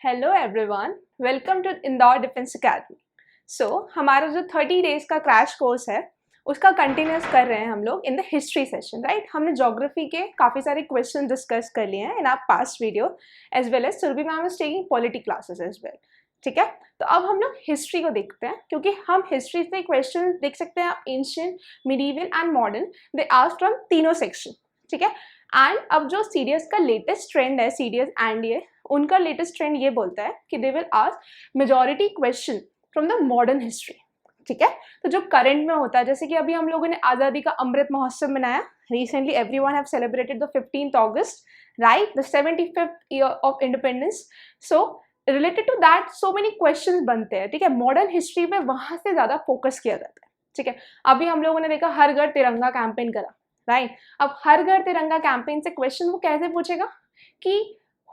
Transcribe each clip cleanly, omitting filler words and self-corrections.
Hello everyone, welcome to Indore defence academy. हमारा जो 30 days का क्रैश कोर्स है उसका कंटिन्यूस कर रहे हैं हम लोग in the history session, right. हमने ज्योग्राफी के काफ़ी सारे क्वेश्चन डिस्कस कर लिए हैं in our past video as well as Surabhi ma'am is taking polity classes as well. ठीक है, तो अब हम लोग हिस्ट्री को देखते हैं क्योंकि हम हिस्ट्री से क्वेश्चन देख सकते हैं ancient, medieval and modern. They asked from तीनों सेक्शन। ठीक है, एंड अब जो सीडीएस का लेटेस्ट ट्रेंड है, सीडीएस एनडीए, उनका लेटेस्ट ट्रेंड ये बोलता है कि they will ask majority question from the modern history. ठीक है, तो जो करंट में होता है, जैसे कि अभी हम लोगों ने आज़ादी का अमृत महोत्सव मनाया recently, everyone have celebrated the 15th August, right, the 75th year of independence. So related to that so many questions बनते हैं। ठीक है, मॉडर्न हिस्ट्री में वहां से ज्यादा फोकस किया जाता है। ठीक है, अभी हम लोगों ने देखा हर घर तिरंगा कैंपेन करा, राइट। अब हर घर तिरंगा कैंपेन से क्वेश्चन वो कैसे पूछेगा कि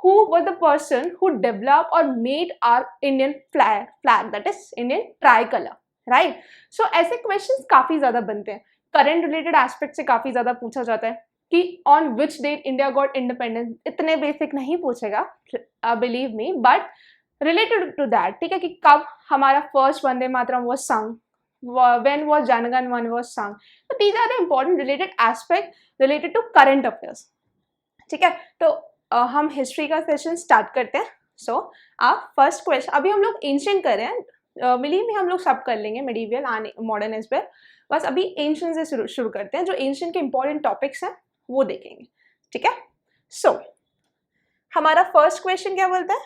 who was the person who developed or made our Indian flag that is Indian tricolor, right? So ऐसे questions काफी ज्यादा बनते हैं। करंट रिलेटेड एस्पेक्ट से काफी ज्यादा पूछा जाता है कि on which date India got independence. इतने बेसिक नहीं पूछेगा, believe me, but related to that, ठीक है, कि कब हमारा first Vande Mataram was sung, when was Janagana Mana was sung. So these are the important related aspect related to current affairs. ठीक है, तो हम हिस्ट्री का सेशन स्टार्ट करते हैं। सो आप फर्स्ट क्वेश्चन, अभी हम लोग एंशिएंट कर रहे हैं, बिलीव में हम लोग सब कर लेंगे, medieval and modern age well. बस अभी एंशिएंट से शुरू करते हैं, जो एंशिएंट के इंपॉर्टेंट टॉपिक्स हैं वो देखेंगे। ठीक है, सो हमारा फर्स्ट क्वेश्चन क्या बोलता है?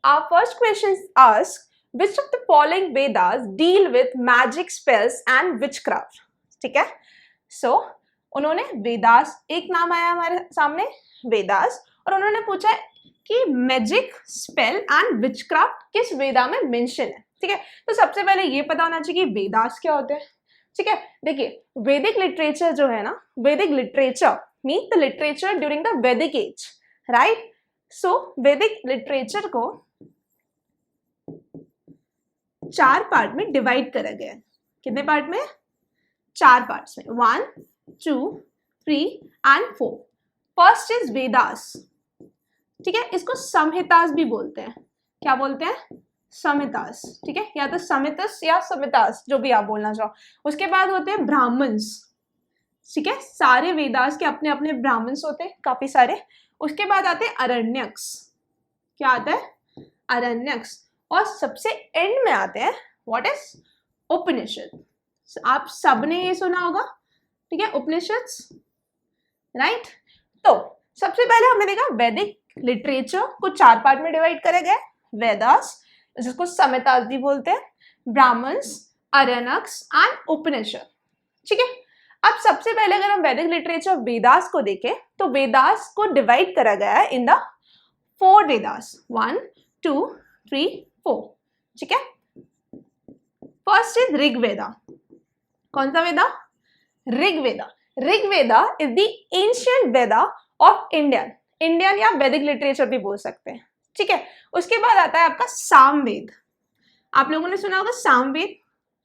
Our first question asks, which of the following Vedas deal with magic spells and witchcraft? ठीक है, सो उन्होंने वेदास, एक नाम आया हमारे सामने वेदास, और उन्होंने पूछा कि मैजिक स्पेल एंड विचक्राफ्ट किस वेदा में मेंशन है। ठीक है, तो सबसे पहले ये पता होना चाहिए कि वेदास क्या होते हैं। ठीक है, देखिए वैदिक लिटरेचर जो है ना, वैदिक literature mean the literature during the वैदिक एज, राइट। सो वैदिक लिटरेचर को 4 पार्ट में डिवाइड करा गया है। कितने पार्ट में? 4 पार्ट्स में, 1, 2, 3 एंड 4। First is Vedas. ठीक है, इसको संहितास भी बोलते हैं। क्या बोलते हैं? संहितास। ठीक है, या तो समितस या समितास, जो भी आप बोलना चाहो। उसके बाद होते हैं ब्राह्मण्स। ठीक है, सारे वेदास के अपने अपने ब्राह्मण्स होते हैं, काफी सारे। उसके बाद आते हैं अरण्यक्स। क्या आता है? अरण्यक्स। और सबसे एंड में आते हैं व्हाट इज उपनिषद। आप सबने ये सुना होगा, ठीक है, उपनिषद्स, राइट। तो सबसे पहले हमने देखा वैदिक लिटरेचर को 4 पार्ट में डिवाइड करे गए, वेदास, जिसको संहितास भी बोलते हैं, ब्राह्मण्स, अरण्यक्स एंड उपनिषद। ठीक है, अब सबसे पहले अगर हम वैदिक लिटरेचर वेदास को देखें तो वेदास को डिवाइड करा गया है इन द 4 वेदास, 1, 2, 3, 4। ठीक है, फर्स्ट इज ऋग्वेदा। कौन सा Veda? Rigveda. Rigveda is the ancient Veda of Indian या वैदिक लिटरेचर भी बोल सकते हैं। ठीक है, उसके बाद आता है आपका सामवेद। आप लोगों ने सुना होगा सामवेद।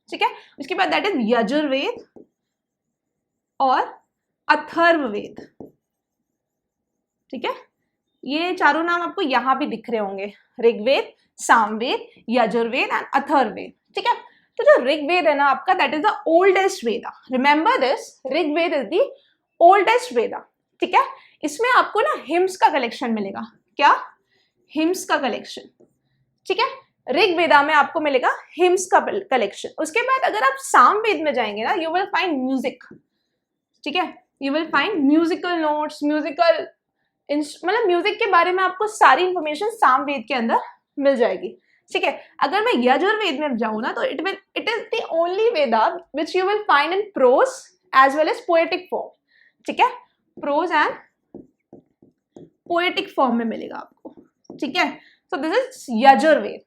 ठीक है, उसके बाद दैट इज यजुर्वेद और अथर्ववेद। ठीक है, ये चारों नाम आपको यहां भी दिख रहे होंगे, ऋग्वेद, सामवेद, यजुर्वेद एंड अथर्ववेद। ठीक है, तो जो ऋग्वेद है ना आपका, that is the oldest Veda. Remember this, Rigveda is the oldest Veda. ठीक है, इसमें आपको ना हिम्स का कलेक्शन मिलेगा। क्या? हिम्स का कलेक्शन। ठीक है, ऋग्वेदा में आपको मिलेगा हिम्स का कलेक्शन। उसके बाद अगर आप सामवेद में जाएंगे ना, यू विल फाइंड म्यूजिक। ठीक है, you will find musical notes, musical, मतलब म्यूजिक के बारे में आपको सारी इंफॉर्मेशन सामवेद के अंदर मिल जाएगी। ठीक है, अगर मैं यजुर्वेद में जाऊं ना तो it is the only Veda which you will find in prose as well as poetic form. ठीक है, प्रोज एंड पोएटिक फॉर्म में मिलेगा आपको। ठीक है, सो दिस इज यजुर्वेद।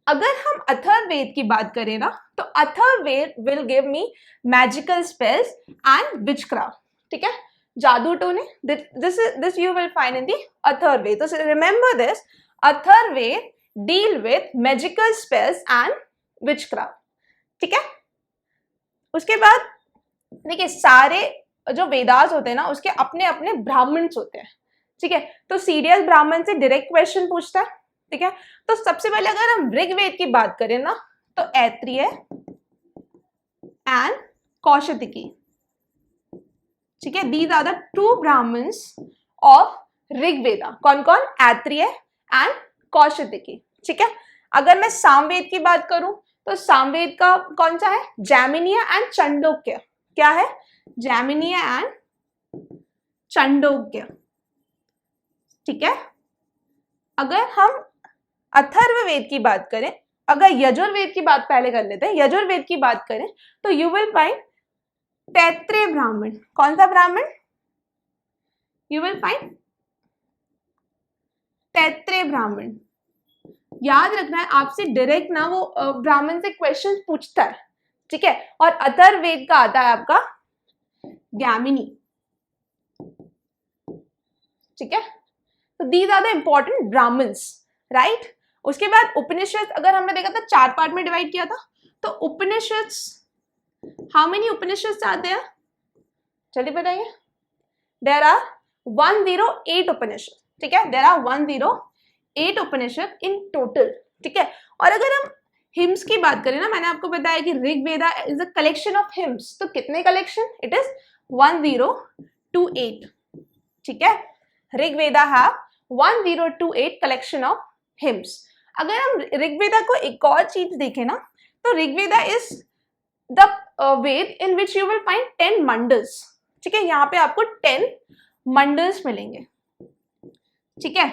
अगर हम अथर्ववेद की बात करें ना तो Atharvaveda will give me magical spells and witchcraft. ठीक है, जादू टोने, this you will find in the Atharvaveda. So remember this, Atharvaveda deal with magical spells and witchcraft। ठीक है, उसके बाद देखिए सारे जो वेदास होते हैं ना उसके अपने अपने ब्राह्मण्स होते हैं। ठीक है, तो सीडीएस ब्राह्मण से डायरेक्ट क्वेश्चन पूछता है, ठीक है। तो सबसे पहले अगर हम ऋग्वेद की बात करें ना, तो ऐत्रेय एंड कौशिकी, ठीक है, these are the two Brahmanas of Rigveda. कौन कौन? ऐत्रेय एंड कौशिकी, ठीक है। अगर मैं सामवेद की बात करूं तो सामवेद का कौन सा है? जैमिनीय एंड चांडोक्य। क्या है? जैमिनीय एंड चांडोक्य, ठीक है। अगर हम अथर्ववेद की बात करें, अगर यजुर्वेद की बात पहले कर लेते हैं, यजुर्वेद की बात करें तो यू विल फाइंड तैत्रेय ब्राह्मण। कौन सा ब्राह्मण? यू विल फाइंड तैत्रेय ब्राह्मण। याद रखना है आपसे डायरेक्ट ना वो ब्राह्मण से क्वेश्चन पूछता है, ठीक है। और अथर्ववेद का आता है आपका ज्ञामिनी, ठीक है। तो these are the important Brahmanas, right. उसके बाद उपनिषद अगर हमने देखा था 4 पार्ट में डिवाइड किया था, तो उपनिषद, हाउ मेनी उपनिषद आते हैं? चलिए बताइए। देयर आर 108 उपनिषद, ठीक है। There are 108 Upanishad in total, ठीक है। और अगर हम हिम्स की बात करें ना, मैंने आपको बताया कि Rigveda is a collection of hymns, तो कितने कलेक्शन? इट इज 1028, ठीक है। Rigveda have 1028 collection of hymns. अगर हम ऋग्वेदा को एक और चीज देखें ना, तो Rigveda is the Veda in which you will find 10 Mandals, ठीक है। यहाँ पे आपको 10 मंडल्स मिलेंगे, ठीक है।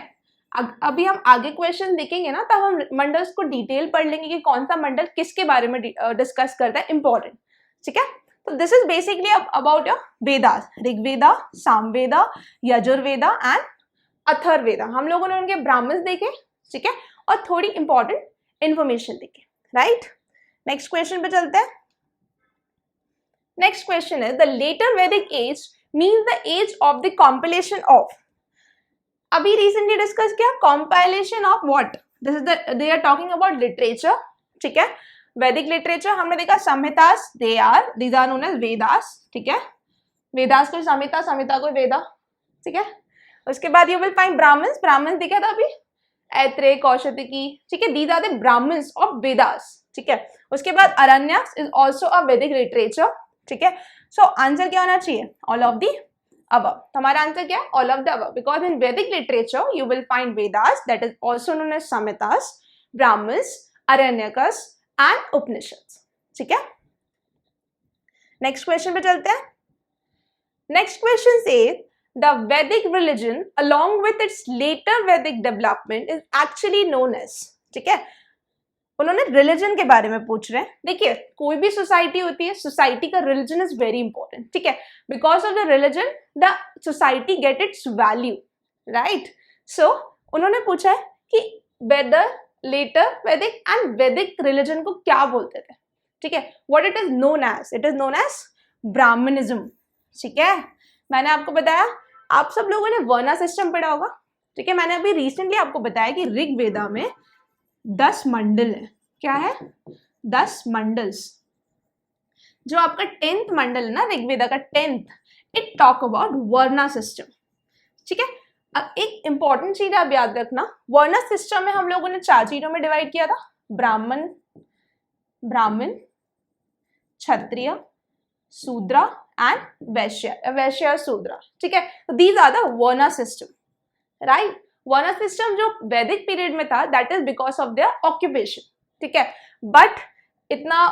अभी हम आगे क्वेश्चन देखेंगे ना, तब हम मंडल्स को डिटेल पढ़ लेंगे कि कौन सा मंडल किसके बारे में डिस्कस करता है, इंपॉर्टेंट, ठीक है। तो this is basically about your Vedas, Rigveda, Samaveda, Yajurveda and Atharvaveda. हम लोगों ने उनके ब्राह्मण्स देखे, ठीक है, और थोड़ी इंपॉर्टेंट इंफॉर्मेशन देखे, राइट। नेक्स्ट क्वेश्चन पे चलते हैं। नेक्स्ट क्वेश्चन है, the later Vedic age means the age of the compilation of. अभी रिसेंटली डिस्कस किया compilation of what? This is they are talking about literature, ठीक है। वैदिक लिटरेचर हमने देखा Samhitas, these are known as Vedas, ठीक है। वेदास को संहिता, संहिता को वेदा, ठीक है। उसके बाद you will find Brahmanas, Brahmanas देखा था अभी, ऐत्रेय, कौशिकी, ठीक है। These are the Brahmanas of Vedas, ठीक है। उसके बाद अरण्यक इज आल्सो अ वैदिक लिटरेचर, ठीक है। सो आंसर क्या होना चाहिए? All of the above। तो हमारा आंसर क्या है? All of the above, because in Vedic literature you will find Vedas, that is also known as Samhitas, Brahmans, Aranyakas and Upanishads, ठीक है। नेक्स्ट क्वेश्चन पे चलते हैं। Next question says the Vedic religion along with its later Vedic development is actually known as, ठीक है। उन्होंने religion के बारे में पूछ रहे हैं। देखिए, कोई भी सोसाइटी होती है, सोसाइटी का रिलीजन इज वेरी इंपॉर्टेंट, ठीक है। Because of the religion the society get its value, right. So उन्होंने पूछा है कि whether, later Vedic and Vedic religion को क्या बोलते थे, ठीक है। What it is known as? It is known as Brahmanism, ठीक है। मैंने आपको बताया, आप सब लोगों ने वर्ना सिस्टम पढ़ा होगा, ठीक है। मैंने अभी रिसेंटली आपको बताया कि ऋग्वेदा में 10 मंडल है। क्या है? 10 मंडल्स। जो आपका 10th मंडल है ना ऋग्वेदा का 10th, it talk about varna system, ठीक है। अब एक इंपॉर्टेंट चीज आप याद रखना, वर्ना सिस्टम में हम लोगों ने 4 चीजों में डिवाइड किया था, ब्राह्मण, क्षत्रिय, शूद्र एंड वैश्य, वैश्य शूद्र, ठीक है। These are the varna system, right. Varna system जो वैदिक पीरियड में था, that is because of their occupation, ठीक है। बट इतना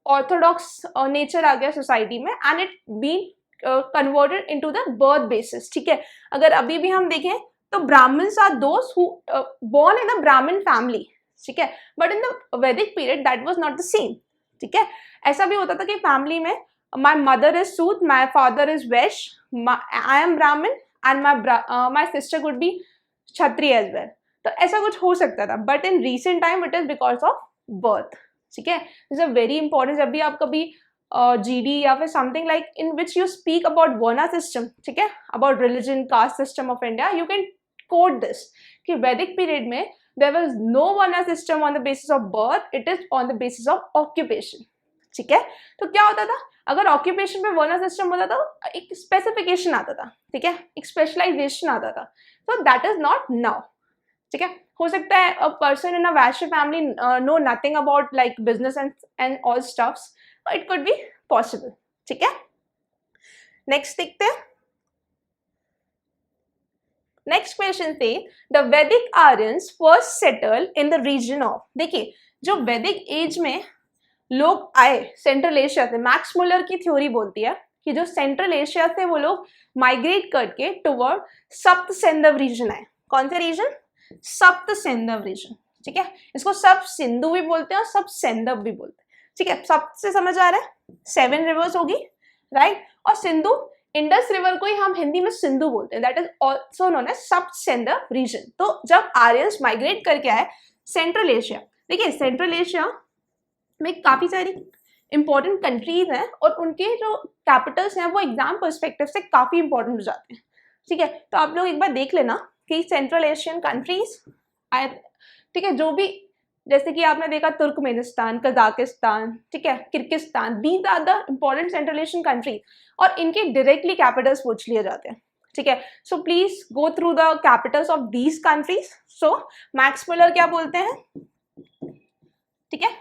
ऑर्थोडॉक्स नेचर आ गया सोसाइटी में and it been converted into the birth basis, ठीक है। अगर अभी भी हम देखें तो Brahmanas are those who born in the Brahmin family, ठीक है। But in the Vedic period that was not the same, ठीक है। ऐसा भी होता था कि फैमिली में my mother is Shudra, my father is Vaishya, I am Brahmin and my sister could be Kshatriya as well. तो ऐसा कुछ हो सकता था, but in recent time it is because of birth, ठीक है। This is very important. जब भी आप कभी जीडी या फिर something like in which you speak about varna system, ठीक है, about religion, caste system of India, you can quote this कि वैदिक पीरियड में there was no varna system on the basis of birth, it is on the basis of occupation, ठीक है, तो क्या होता था, अगर ऑक्यूपेशन पे वर्ना सिस्टम होता था एक स्पेसिफिकेशन आता था, ठीक है, एक स्पेशलाइजेशन आता था, तो दैट इज नॉट नाउ, ठीक है। हो सकता है a person in a Vaishya family know nothing about like business and all stuffs, it could be possible, ठीक है। नेक्स्ट देखते हैं, नेक्स्ट क्वेश्चन थे the Vedic Aryans first settle in the region of, देखिए जो वैदिक एज में लोग आए सेंट्रल एशिया से, मैक्स मुलर की थ्योरी बोलती है कि जो सेंट्रल एशिया से वो लोग माइग्रेट करके टुवर्ड सप्त सिंधु रीजन आए। कौन से रीजन? सप्त सिंधु रीजन, ठीक है, इसको सब सिंधु भी बोलते हैं और सब सिंधु भी बोलते हैं, ठीक है। सप्त से समझ आ रहा है, 7 रिवर्स होगी, राइट, और सिंधु, इंडस रिवर को ही हम हिंदी में सिंधु बोलते हैं, that is also known as Sapta Sindhu region. तो जब आर्यंस माइग्रेट करके आए सेंट्रल एशिया, देखिए सेंट्रल एशिया में काफी सारी इंपॉर्टेंट कंट्रीज हैं और उनके जो कैपिटल्स हैं वो एग्जाम पर्सपेक्टिव से काफी इंपॉर्टेंट हो जाते हैं, ठीक है। तो आप लोग एक बार देख लेना कि सेंट्रल एशियन कंट्रीज, ठीक है, जो भी, जैसे कि आपने देखा तुर्कमेनिस्तान, कजाकिस्तान, ठीक है, Kyrgyzstan, these are the important central Asian countries और इनके डायरेक्टली कैपिटल्स पूछ लिए जाते हैं, ठीक है। So please go through the Capitals of these countries. So Max Muller क्या बोलते हैं, ठीक है।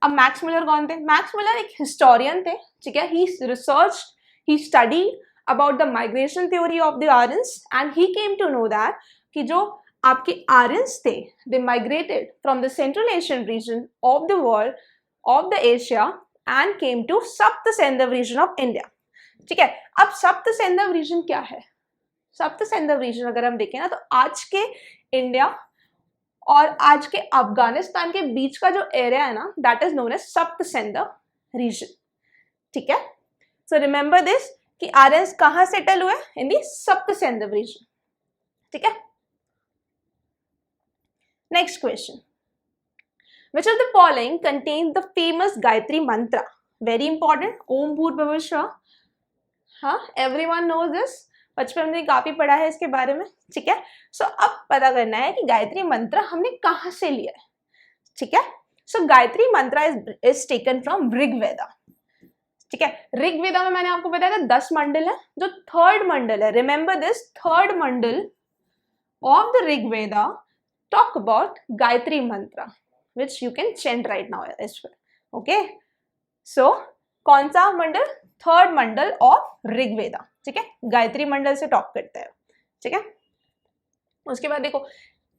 अब मैक्स मुलर कौन थे? मैक्स मुलर एक हिस्टोरियन थे, ठीक है, he research, he studied about the migration theory of the Aryans and he came to know that कि जो आपके Aryans थे, they migrated from the Central Asian region of the world, of the Asia and came to सप्त Sindhu region of India, ठीक है। अब सप्त Sindhu region क्या है? सप्त सिंधु region अगर हम देखें ना तो आज के इंडिया और आज के अफगानिस्तान के बीच का जो एरिया है ना, that is known as Sapta Sindhu region, ठीक है। सो रिमेंबर दिस कि आर्यंस कहां सेटल हुए? In the Sapta Sindhu region, ठीक है। Next question, which of the following contain the famous Gayatri mantra? Very important, ओम भूर्भुवः स्वः, हाँ एवरीवन नोज दिस, बचपन में काफी पढ़ा है इसके बारे में, ठीक है। सो अब पता करना है कि गायत्री मंत्र हमने कहां से लिया है, ठीक है। सो गायत्री मंत्र इज टेकन फ्रॉम ऋग्वेदा, ठीक है। ऋग्वेदा में मैंने आपको बताया था 10 मंडल है, जो थर्ड मंडल है, remember this, third Mandal of the Rigveda talk about Gayatri mantra which you can chant right now as well, okay. So कौन सा मंडल? थर्ड मंडल ऑफ ऋग्वेदा, ठीक है, गायत्री मंडल से टॉक करते हैं, ठीक है। उसके बाद देखो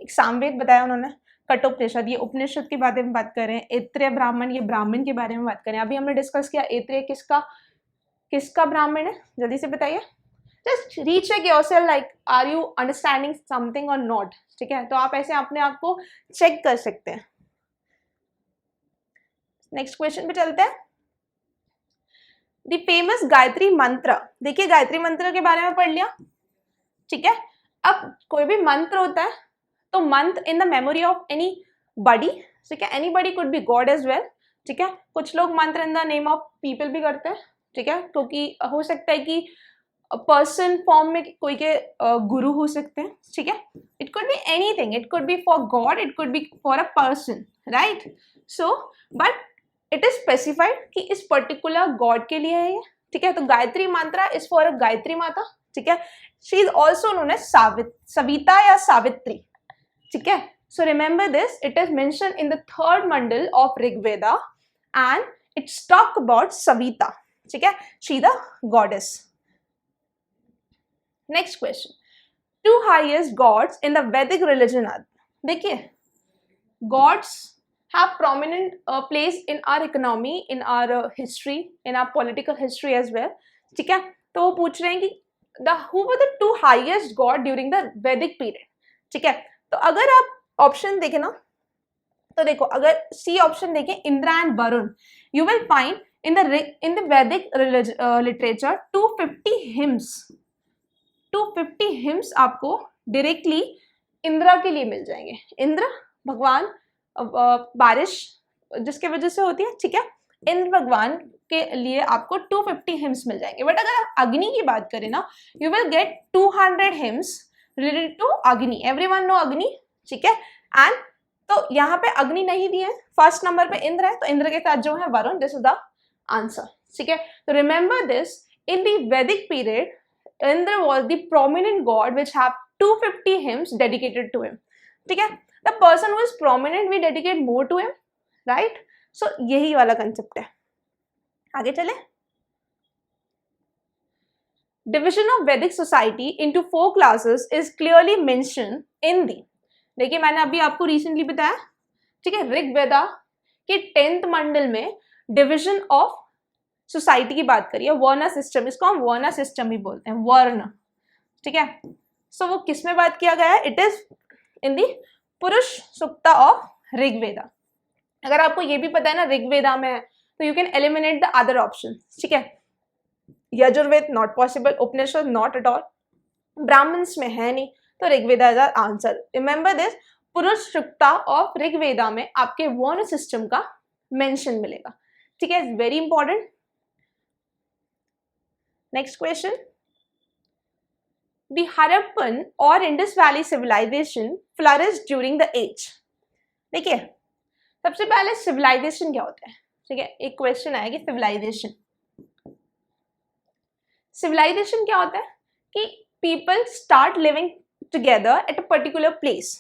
एक सामवेद बताया उन्होंने, कठोपनिषद, ये उपनिषद के बारे में बात कर रहे हैं, ऐत्रेय ब्राह्मण, ये ब्राह्मण के बारे में बात करें। अभी हमने डिस्कस किया ऐत्रेय किसका ब्राह्मण है, जल्दी से बताइए, just recheck yourself like are you understanding something or not, ठीक है। तो आप ऐसे अपने आप को चेक कर सकते हैं। नेक्स्ट क्वेश्चन पे चलते हैं, द फेमस गायत्री मंत्र, देखिए गायत्री मंत्र के बारे में पढ़ लिया, ठीक है। अब कोई भी मंत्र होता है तो mantra in the memory of anybody, ठीक है, anybody could be god as well, ठीक है। कुछ लोग mantra in the name of people भी करते हैं, ठीक है, क्योंकि हो सकता है कि पर्सन फॉर्म में कोई के गुरु हो सकते हैं, ठीक है। It could be anything, it could B for God, it could B for a person, right. So but it is specified कि इस पर्टिकुलर गॉड के लिए है ये, ठीक है। तो गायत्री मंत्र is for a Gayatri Mata, ठीक है। She is also known as Savita या सावित्री, ठीक है। So remember this, it is mention in the third Mandal of Rigveda and it's talk about Savita, ठीक है, she the goddess. Next question, 2 highest gods in the Vedic religion are, देखिए gods have prominent place in our economy, in our history, in our political history as well, ठीक है। तो वो पूछ रहे हैं कि who were the 2 highest god during the Vedic period, ठीक है। तो अगर आप ऑप्शन देखें ना, तो देखो अगर सी ऑप्शन देखें Indira and Varun, you will find in the Vedic literature 250 hymns, 250 hymns आपको डायरेक्टली इंद्रा के लिए मिल जाएंगे। इंद्र भगवान, बारिश जिसके वजह से होती है, ठीक है, इंद्र भगवान के लिए आपको 250 हिम्स मिल जाएंगे। बट अगर आप अग्नि की बात करें ना, you will get 200 hymns related to Agni, everyone know Agni, ठीक है। एंड तो यहाँ पे अग्नि नहीं दिए, फर्स्ट नंबर पे इंद्र है, तो इंद्र के साथ जो है Varun, this is the answer, ठीक है। तो remember this, in the Vedic period Indra was the prominent god which have 250 hymns dedicated to him, ठीक है। The person who is prominent we dedicate more to him, right. So यही वाला concept है। आगे चले। Division of Vedic society into 4 classes is clearly mention in the, देखिए मैंने अभी आपको रिसेंटली बताया, ठीक है, ऋग्वेदा के 10th मंडल में डिविजन ऑफ सोसाइटी की बात करिए, वर्ण सिस्टम, इसको हम वर्ण सिस्टम भी बोलते हैं, वर्ण, ठीक है। सो वो किस में बात किया गया है? इट इज इन दी पुरुष सुक्ता ऑफ ऋग्वेदा। अगर आपको ये भी पता है ना ऋग्वेदा में है, तो you can eliminate the other option, ठीक है। Yajurveda not possible, Upanishad not at all, Brahmans में है नहीं, तो Rigveda is answer. Remember this, Purusha Sukta of Rigveda में आपके वर्ण सिस्टम का मेंशन मिलेगा, ठीक है, very important. Next question, the Harappan और Indus valley civilization flourished during the age. देखिए सबसे पहले सिविलाइजेशन क्या होता है, ठीक है, एक क्वेश्चन आया कि सिविलाइजेशन, सिविलाइजेशन क्या होता है कि people start living together at a particular place.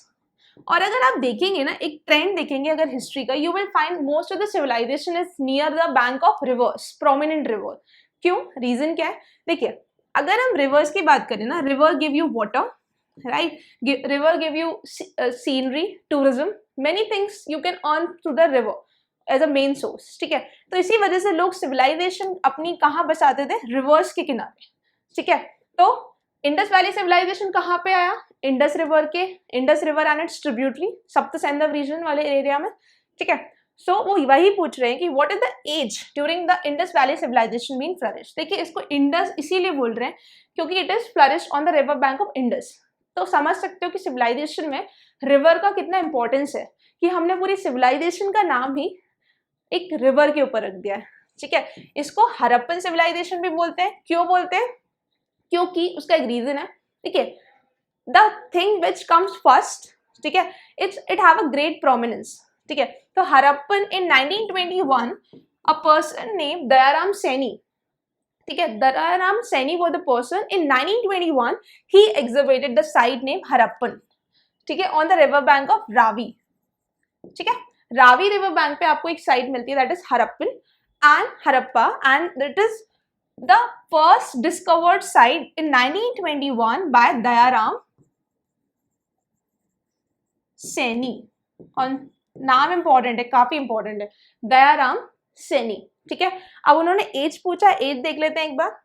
और अगर आप देखेंगे ना, एक ट्रेंड देखेंगे अगर हिस्ट्री का, you will find most of the civilisation is near the bank of rivers, prominent river. क्यों? रीजन क्या है? देखिए अगर हम रिवर्स की बात करें ना, river give you water, right, river give you scenery, tourism, many things you can earn through the river as a main source, ठीक है। तो इसी वजह से लोग सिविलाइजेशन अपनी कहाँ बसाते थे? रिवर्स के किनारे, ठीक है। तो इंडस वैली सिविलाइजेशन कहाँ पे आया? इंडस रिवर के, Indus river and it's tributary सप्त सैंधव रीजन वाले एरिया में, ठीक है। सो वो वही पूछ रहे हैं कि what is the age during the Indus valley civilisation being flourish. देखिए इसको इंडस इसीलिए बोल रहे हैं क्योंकि it is flourish on the river bank of Indus. तो समझ सकते हो कि सिविलाइजेशन में रिवर का कितना इंपॉर्टेंस है, कि हमने पूरी सिविलाइजेशन का नाम ही एक रिवर के ऊपर रख दिया है, ठीक है। इसको हड़प्पन सिविलाइजेशन भी बोलते हैं। क्यों बोलते हैं? क्योंकि उसका एक रीजन है, ठीक है, the thing which comes first, ठीक है, it have a great prominence, ठीक है। तो हड़प्पन इन 1921 a person name Dayaram Saini, ठीक है, Dayaram Saini was the person in 1921 he excavated the site name Harappan, ठीक है, on the river bank of Ravi, ठीक है। रावी रिवर बैंक पे आपको एक साइट मिलती है that is Harappan and Harappa, and that is the first discovered site in 1921 by Dayaram Saini. और नाम इंपॉर्टेंट है, काफी इंपॉर्टेंट है, दयाराम सैनी, ठीक है। अब उन्होंने एज पूछा, एज देख लेते हैं एक बार।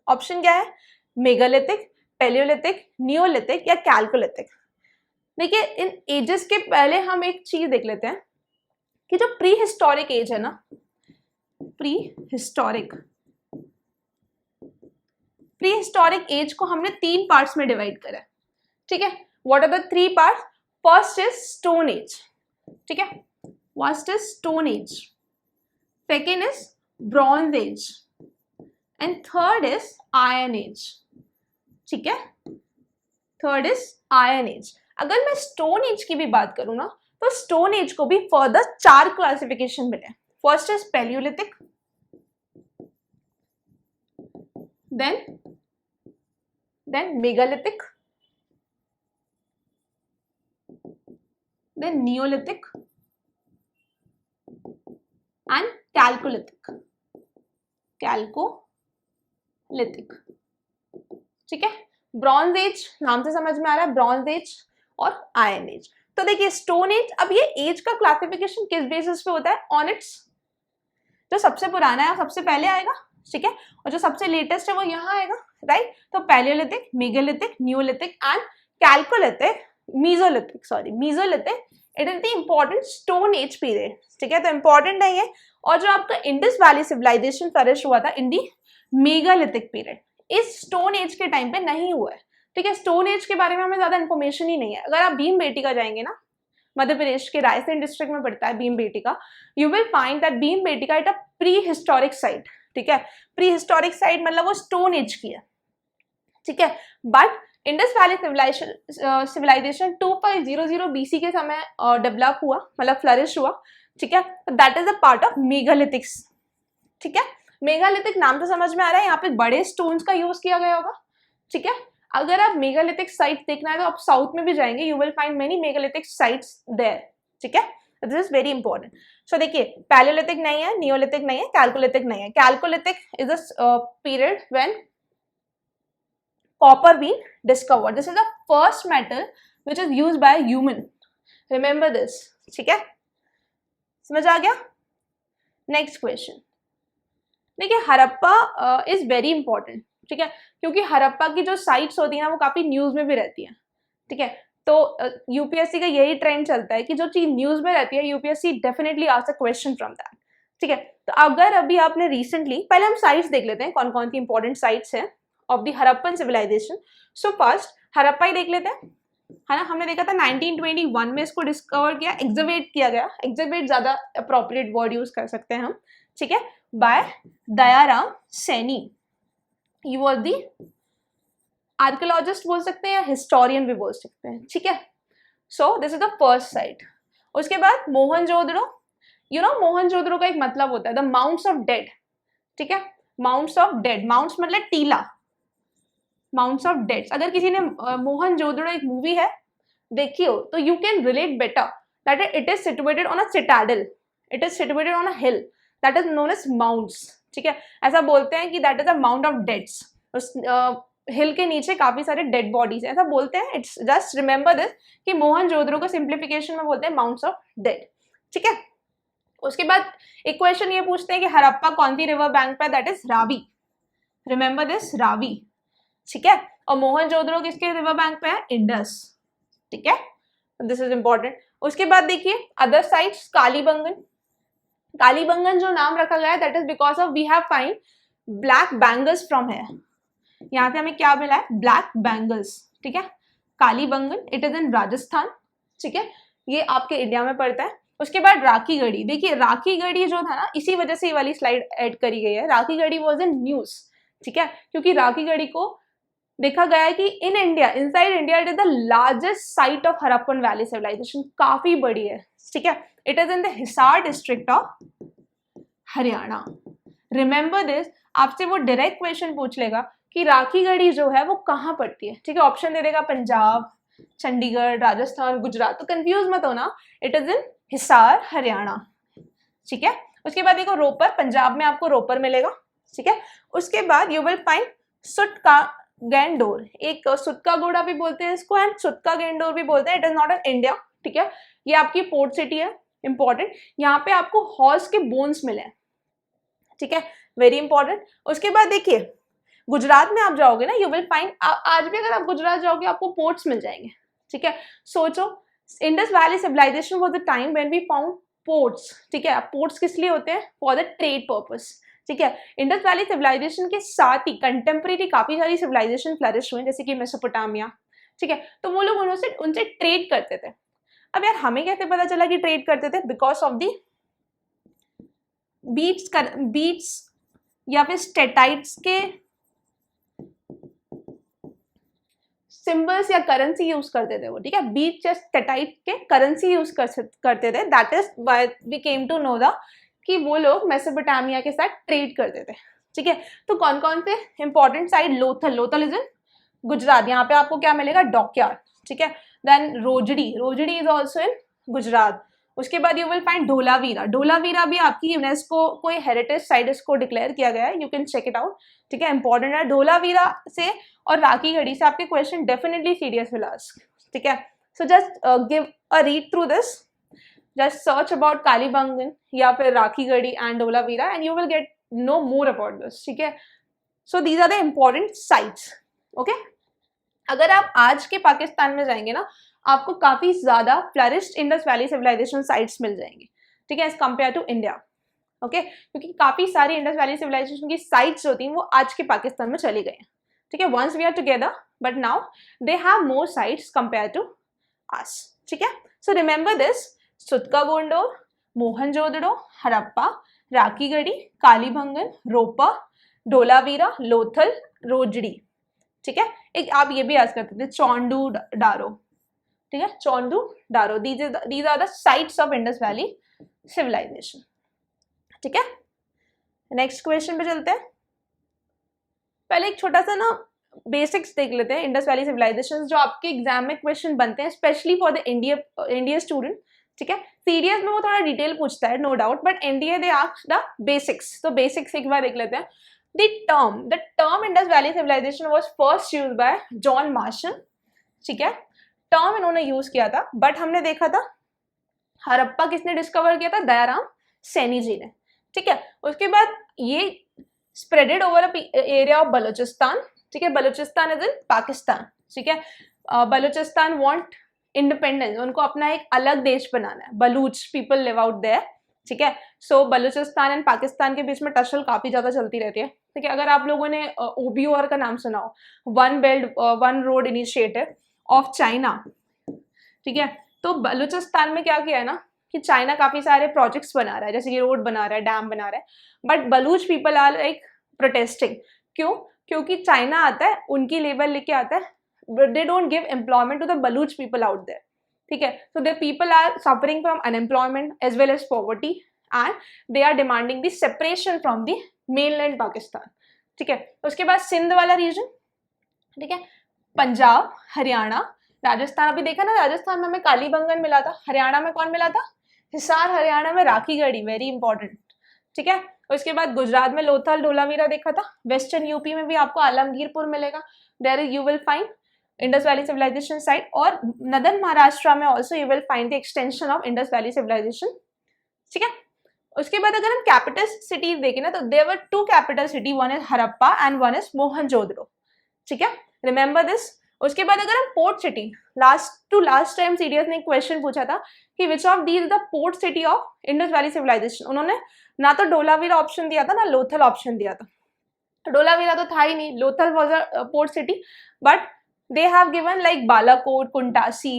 ऑप्शन क्या है? मेगालिथिक, पैलियोलिथिक, नियोलिथिक या कैल्कोलिथिक। देखिए इन एजेस के पहले हम एक चीज देख लेते हैं कि जो प्री हिस्टोरिक एज है ना, प्री हिस्टोरिक एज को हमने 3 पार्ट्स में डिवाइड करा है, ठीक है। What are the 3 parts? First is stone age, ठीक है, first is stone age, second is bronze age and third is iron age, ठीक है, थर्ड इज आयरन एज। अगर मैं स्टोन एज की भी बात करूं ना, तो स्टोन एज को भी फर्दर 4 क्लासिफिकेशन मिले। First is Palaeolithic, then megalithic, then neolithic and chalcolithic, ठीक है। ब्रॉन्ज एज नाम से समझ में आ रहा है, ब्रॉन्ज एज और आयरन एज। तो देखिए स्टोन एज, अब ये एज का क्लासिफिकेशन किस बेसिस पे होता है? ऑन इट्स, जो सबसे पुराना है सबसे पहले आएगा, ठीक है, और जो सबसे लेटेस्ट है वो यहाँ आएगा, राइट। तो Palaeolithic, megalithic, Neolithic and chalcolithic, mesolithic, it is the important stone age period, ठीक है। तो इंपॉर्टेंट है ये। और जो आपका इंडस वैली सिविलाइजेशन फ्लरिश हुआ था इन दी मेगालिथिक पीरियड, इस स्टोन एज के टाइम पे नहीं हुआ है, ठीक है। स्टोन एज के बारे में हमें ज्यादा इन्फॉर्मेशन ही नहीं है। अगर आप भीमबेटका जाएंगे ना, मध्य प्रदेश के रायसेन डिस्ट्रिक्ट में पड़ता है Bhimbetka, you will find that Bhimbetka it a pre historic site, ठीक है। प्री हिस्टोरिक साइट मतलब वो स्टोन एज की है, ठीक है। But Indus valley civilisation 2500 BC के समय डेवलप हुआ, मतलब फ्लरिश हुआ, ठीक है। That is a part of megalithics, ठीक है, मेगालिथिक नाम तो समझ में आ रहा है, यहाँ पे बड़े स्टोन्स का यूज किया गया होगा, ठीक है। अगर आप मेगालिथिक साइट देखना है तो आप साउथ में भी जाएंगे, you will find many megalithic sites there, ठीक है, this is very important. So देखिए, पैलियोलिथिक नहीं है, नियोलिथिक नहीं है, कैल्कोलिथिक नहीं है। Chalcolithic is a period when copper being discovered. This is the first metal which is used by a human. Remember this, ठीक है, समझ आ गया। नेक्स्ट क्वेश्चन देखिए, हड़प्पा इज वेरी इंपॉर्टेंट, ठीक है, क्योंकि हड़प्पा की जो साइट्स होती है ना वो काफी न्यूज में भी रहती है, ठीक है। तो यूपीएससी का यही ट्रेंड चलता है कि जो चीज न्यूज में रहती है UPSC definitely asks a question from that, ठीक है। तो अगर अभी आपने रिसेंटली, पहले हम साइट्स देख लेते हैं कौन कौन सी इंपॉर्टेंट साइट्स है of the Harappan civilization. So first Harappa ही देख लेते हैं, है ना। हमने देखा था 1921 में इसको डिस्कवर किया, एग्जिबिट किया गया, एग्जिबिट ज्यादा अप्रोप्रिएट वर्ड यूज कर सकते हैं हम, ठीक है, by Dayaram Saini. He was the archaeologist बोल सकते हैं या हिस्टोरियन भी बोल सकते हैं, ठीक है। So this is the first sight. उसके बाद मोहनजोदड़ो, यू नो मोहनजोदड़ो का एक मतलब होता है द माउंट्स ऑफ डेड, ठीक है, माउंट्स ऑफ डेड, माउंट्स मतलब टीला, माउंट्स ऑफ डेड्स। अगर किसी ने मोहनजोदड़ो एक मूवी है देखी हो तो you can relate better that it is situated on a citadel, it is situated on a hill that is known as mounts, ठीक है। ऐसा बोलते हैं कि that is a mount of deads, उस हिल के नीचे काफी सारे डेड बॉडीज है, ऐसा बोलते हैं। इट्स जस्ट रिमेंबर दिस कि मोहनजोदड़ो को सिंप्लीफिकेशन में बोलते हैं माउंट्स ऑफ डेड, ठीक है। उसके बाद एक क्वेश्चन ये पूछते हैं कि हड़प्पा कौन सी रिवर बैंक पे, that is Ravi, remember this, Ravi, ठीक है। और मोहनजोदड़ो किसके रिवर बैंक पे है, इंडस, ठीक है, दिस इज इंपॉर्टेंट। उसके बाद देखिए अदर साइट्स, कालीबंगन, कालीबंगन जो नाम रखा गया है that is because of we have find black bangles from here, यहाँ पे हमें क्या मिला है, ब्लैक बैंगल्स, ठीक है। Kalibangan it is in Rajasthan, ठीक है, ये आपके इंडिया में पड़ता है। उसके बाद राखी गढ़ी, देखिए राखी गढ़ी जो था ना, इसी वजह से ये वाली स्लाइड ऐड करी गई है, Rakhi Garhi was in news, ठीक है, क्योंकि राखी गढ़ी को देखा गया है कि in India, inside India, it is the largest site of Harappan valley civilisation, काफी बड़ी है, ठीक है। It is in the Hisar district of Haryana, remember this. आपसे वो डायरेक्ट क्वेश्चन पूछ लेगा कि राखी गढ़ी जो है वो कहाँ पड़ती है, ठीक है, ऑप्शन दे देगा पंजाब, चंडीगढ़, राजस्थान, गुजरात, तो कंफ्यूज मत होना, इट इज इन हिसार हरियाणा, ठीक है। उसके बाद देखो रोपर, पंजाब में आपको रोपर मिलेगा, ठीक है। उसके बाद यू विल फाइंड सुटका गैंडोर, एक सुटका गोड़ा भी बोलते हैं इसको एंड सुटका गैंडोर भी बोलते हैं, it is not in India, ठीक है, ये आपकी पोर्ट सिटी है, इंपॉर्टेंट। यहाँ पे आपको हॉर्स के बोन्स मिले, ठीक है, वेरी इंपॉर्टेंट। उसके बाद देखिए गुजरात में आप जाओगे ना, यू विल फाइंड, आज भी अगर आप गुजरात जाओगे आपको पोर्ट्स मिल जाएंगे, ठीक है। सोचो Indus valley civilisation was the time when we found ports, ठीक है। पोर्ट्स किस लिए होते हैं, फॉर द ट्रेड पर्पस, ठीक है। इंडस वैली सिविलाइजेशन के साथ ही कंटेम्प्रेरी काफी सारी सिविलाइजेशन फ्लरिश हुए, जैसे कि मेसोपोटामिया, ठीक है। तो वो लोग उनसे ट्रेड करते थे। अब यार हमें कैसे पता चला कि ट्रेड करते थे, बिकॉज ऑफ दी बीट्स या फिर स्टेटाइट्स के सिंबल्स या करेंसी यूज करते थे वो, ठीक है। बीट या स्टेटाइट के करेंसी यूज करते थे, that is why we came to know the कि वो लोग मेसोपोटामिया के साथ ट्रेड करते थे, ठीक है। तो कौन कौन से important site, Lothal, Lothal is in Gujarat, यहाँ पे आपको क्या मिलेगा, डॉकयार्ड, ठीक है। Then Rojdi, Rojdi is also in Gujarat. उसके बाद you will find Dholavira, Dholavira भी आपकी यूनेस्को कोई हेरिटेज साइट इसको डिक्लेयर किया गया है, you can check it out, ठीक है, इंपॉर्टेंट है। ढोलावीरा से और राखी गढ़ी से आपके question definitely serious will ask, ठीक है। So just give a read through this, just search about Kalibangan या फिर Rakhigarhi and Dholavira and you will get know more about this, ठीक है। So these are the important sites, okay. अगर आप आज के पाकिस्तान में जाएंगे ना, आपको काफी ज्यादा flourished Indus valley civilization sites मिल जाएंगी, ठीक है, as compared to India, okay, क्योंकि काफी सारी इंडस वैली सिविलाइजेशन की साइट्स जो थी वो आज के पाकिस्तान में चली गई हैं, ठीक है। Once we are together but now they have more sites compare to us, ठीक है। So remember this, Sutka Gondor, Mohenjodaro, Harappa, Rakhi Garhi, Kalibangan, Ropar, Dholavira, Lothal, Rojdi, ठीक है। एक आप ये भी याद करते थे चौंडू डारो, ठीक है, Chanhudaro, these are the sites of Indus valley civilisation, ठीक है। नेक्स्ट क्वेश्चन पे चलते हैं। पहले एक छोटा सा ना बेसिक्स देख लेते हैं इंडस वैली सिविलाइजेशन, जो आपके एग्जाम में क्वेश्चन बनते हैं specially for the India student. ठीक है, सीरियस में वो थोड़ा डिटेल पूछता है no doubt, but NDA they ask the basics. तो बेसिक्स एक बार देख लेते हैं। The term Indus valley civilisation was first used by John Marshall. ठीक है, टर्म इन्होंने यूज किया था, बट हमने देखा था हड़प्पा किसने डिस्कवर किया था? दयाराम सैनी जी ने। ठीक है, उसके बाद ये spreaded over area of Balochistan. ठीक है, बलूचिस्तान इज इन पाकिस्तान। ठीक है, बलूचिस्तान वांट इंडिपेंडेंस, उनको अपना एक अलग देश बनाना है। Baloch people live out there. ठीक है, सो बलूचिस्तान एंड पाकिस्तान के बीच में टसल काफी ज्यादा चलती रहती है। ठीक है, अगर आप लोगों ने ओबीओआर का नाम सुना हो, one belt one road initiative of China. ठीक है, तो बलूचिस्तान में क्या किया है ना कि चाइना काफी सारे प्रोजेक्ट्स बना रहा है, जैसे कि रोड बना रहा है, डैम बना रहा है, but Baloch people are like protesting. क्यों? क्योंकि चाइना आता है, उनकी लेबर लेके आता है, but they don't give employment to the Baluch people out there. ठीक है, so the people are suffering from unemployment as well as poverty and they are demanding the separation from the mainland Pakistan. ठीक है, उसके बाद सिंध वाला reason, ठीक है, पंजाब, हरियाणा, राजस्थान। अभी देखा ना, राजस्थान में हमें कालीबंगन मिला था, हरियाणा में कौन मिला था? हिसार हरियाणा में राखीगढ़ी, वेरी इंपॉर्टेंट। ठीक है, उसके बाद गुजरात में लोथल धोलावीरा देखा था। वेस्टर्न यूपी में भी आपको आलमगीरपुर मिलेगा, there you will find Indus Valley Civilization site, और नदन महाराष्ट्र में also you will find the extension of Indus Valley Civilization. ठीक है, उसके बाद अगर हम कैपिटल सिटीज देखें ना, तो there were two capital city, one is Harappa and one is Mohenjodaro. ठीक है, remember this. उसके बाद अगर हम port city, last time CDS ने एक क्वेश्चन पूछा था कि which of these the port city of Indus valley civilisation. उन्होंने ना तो डोलावीरा ऑप्शन दिया था, ना लोथल ऑप्शन दिया था। डोलावीरा तो था ही नहीं, Lothal was a port city, but they have given like Balakot, Kuntasi,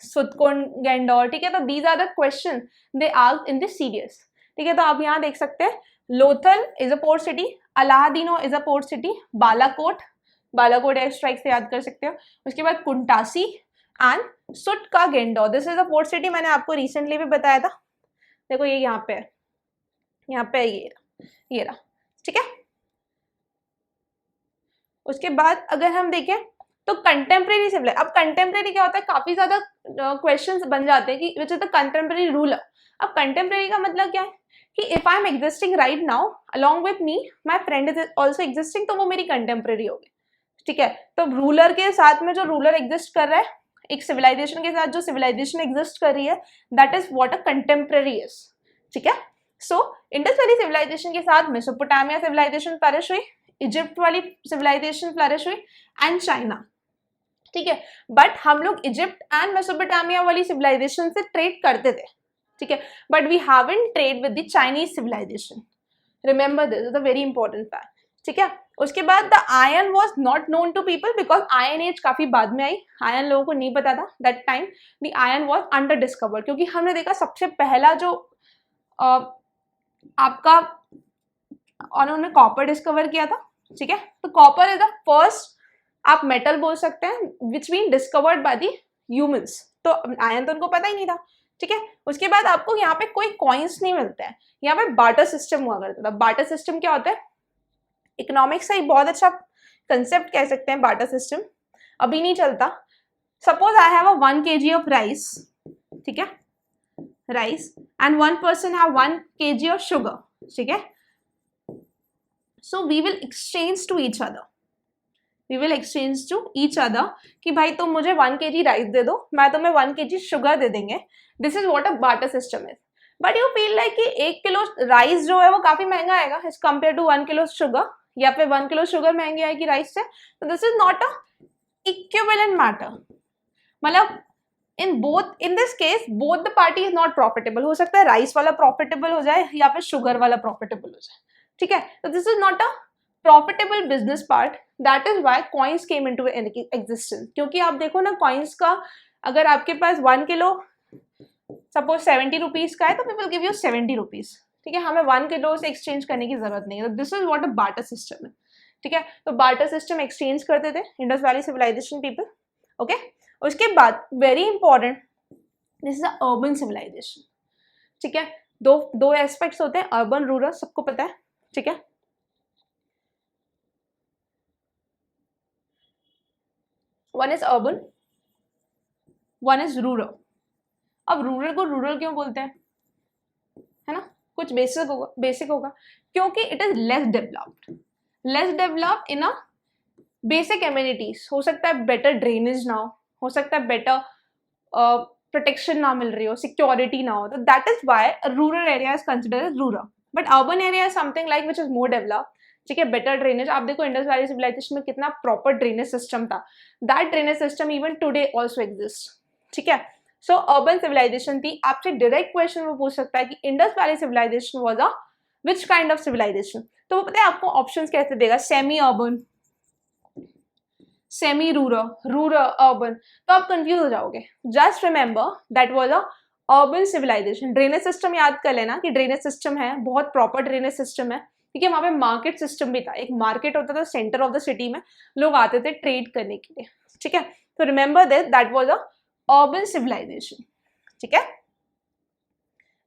Sutkund, Gandor. ठीक है, तो these are the questions they asked in the CDS. ठीक है, तो आप यहाँ देख सकते हैं Lothal is a port city, अलाहादीनो is a port city, Balakot air strike से याद कर सकते हो। उसके बाद Kuntasi and Sutkagendor, this is a port city, मैंने आपको रिसेंटली भी बताया था। देखो ये यहाँ पे है, यहाँ पे ये रहा। ठीक है, उसके बाद अगर हम देखें तो कंटेम्प्रेरी सिविल। अब कंटेम्प्रेरी क्या होता है, काफी ज्यादा क्वेश्चंस बन जाते हैं कि which is the contemporary ruler. अब कंटेम्प्रेरी का मतलब क्या है कि if I am existing right now along with me my friend is also existing, तो वो मेरी कंटेम्प्रेरी होगी। ठीक है, तो रूलर के साथ में जो रूलर एग्जिस्ट कर रहा है, एक सिविलाइजेशन के साथ जो सिविलाइजेशन एग्जिस्ट कर रही है, that is what a contemporary is. ठीक है, सो इंडस वैली सिविलाइजेशन के साथ मेसोपोटामिया सिविलाइजेशन फ्लरिश हुई, इजिप्ट वाली सिविलाइजेशन फ्लरिश हुई एंड चाइना। ठीक है, बट हम लोग इजिप्ट एंड मेसोपोटामिया वाली सिविलाइजेशन से ट्रेड करते थे। ठीक है, but we haven't trade with the Chinese civilisation, remember this is a very important fact. ठीक है, उसके बाद the iron was not known to people because iron age काफी बाद में आई, आयरन लोगों को नहीं पता था that time the iron was under discovered. क्योंकि हमने देखा सबसे पहला जो आपका उन्होंने कॉपर डिस्कवर किया था। ठीक है, तो कॉपर इज द फर्स्ट आप मेटल बोल सकते हैं which been discovered by the humans, तो आयरन तो उनको पता ही नहीं था। ठीक है, उसके बाद आपको यहाँ पे कोई कॉइन्स नहीं मिलते हैं, यहाँ पे बार्टर सिस्टम हुआ करता था। बार्टर सिस्टम क्या होता है, इकोनॉमिक्स का एक बहुत अच्छा कंसेप्ट कह सकते हैं बार्टर सिस्टम, अभी नहीं चलता। Suppose I have a 1 kg of rice, ठीक है, rice, and 1 person have 1 kg of sugar. ठीक है, so we will exchange to each other, we will exchange to each other कि भाई तुम मुझे 1 kg राइस दे दो, मैं तुम्हें 1 kg शुगर दे देंगे। This is what a barter system is. But you feel like कि 1 किलो राइस जो है वो काफी महंगा आएगा as compare to 1 kilo sugar, या फिर 1 किलो शुगर महंगी आएगी राइस से। तो this is not a equivalent matter, मतलब in this case both the party is not profitable. हो सकता है राइस वाला प्रॉफिटेबल हो जाए या फिर शुगर वाला प्रॉफिटेबल हो जाए। ठीक है, तो this is not a profitable business part, that is why coins came into existence. क्योंकि आप देखो ना, कॉइन्स का अगर आपके पास 1 किलो सपोज 70 रुपीज का है तो पीपल गिव यू 70 रुपीज। ठीक है, हमें 1 किलो से एक्सचेंज करने की जरूरत नहीं है। तो this is what a barter system है। ठीक है, तो बार्टर सिस्टम एक्सचेंज करते थे Indus valley civilisation people. Okay, उसके बाद very important, this is a urban civilisation. ठीक है, दो एस्पेक्ट्स होते हैं, अर्बन रूरल, सबको पता है। ठीक है। One is urban, one is rural. अब रूरल को रूरल क्यों बोलते हैं, है ना, कुछ बेसिक होगा क्योंकि it is less developed in a basic amenities. हो सकता है बेटर ड्रेनेज ना हो सकता है बेटर प्रोटेक्शन ना मिल रही हो, सिक्योरिटी ना हो, तो that is why rural area is considered as rural. But urban area is something like which is more developed, ठीक है, बेटर ड्रेनेज। आप देखो इंडस वैली सिविलाइजेशन में कितना प्रॉपर ड्रेनेज सिस्टम था, that drainage system even today also exist, ठीक है। सो urban civilisation थी। आपसे डायरेक्ट क्वेश्चन वो पूछ सकता है कि Indus valley civilisation was a which kind of civilisation, तो वो पता है आपको ऑप्शंस कैसे देगा, semi urban, semi rural urban, तो आप कंफ्यूज हो जाओगे। Just remember that was a urban civilisation. Drainage system याद कर लेना कि ड्रेनेज सिस्टम है, बहुत प्रॉपर ड्रेनेज सिस्टम है, ठीक है। वहां पे मार्केट सिस्टम भी था, एक मार्केट होता था सेंटर ऑफ द सिटी में, लोग आते थे ट्रेड करने के लिए, ठीक है। तो remember that was a urban civilisation, ठीक है।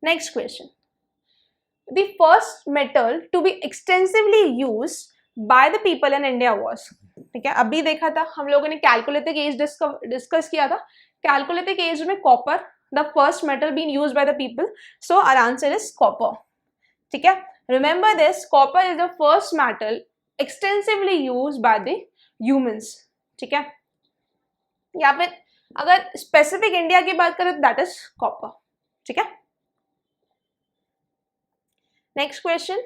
Next question, the first metal to be extensively used by the people in India was, ठीक है। अभी देखा था हम लोगों ने कैलकुलेटिक एज डिस्कस किया था। कैलकुलेटिक एज में copper the first metal been used by the people, so our answer is copper, ठीक है। Remember this, copper is the first metal extensively used by the humans, ठीक है। या फिर अगर स्पेसिफिक इंडिया की बात करें तो दैट इज कॉपर, ठीक है। Next question,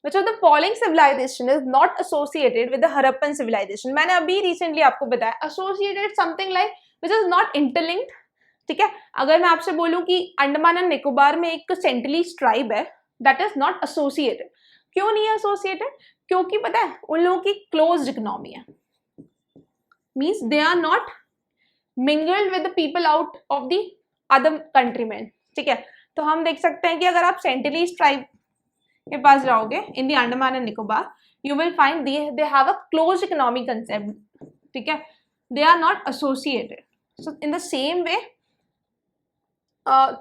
which of the following civilization is not associated with the Harappan civilization? मैंने अभी recently आपको बताया associated something like which is not interlinked, ठीक है। अगर मैं आपसे बोलूं कि अंडमान एंड निकोबार में एक सेंटिलीज ट्राइब है, that is not associated। क्यों नहीं है associated? क्योंकि पता है उन लोगों की closed economy है, means they are not mingled with the people out of the other country में, ठीक है। तो हम देख सकते हैं कि अगर आप सेंटिलीज ट्राइब के पास जाओगे in the Andaman and Nicobar, you will find they have a close economic concept, ठीक है, they are not associated. So in the same way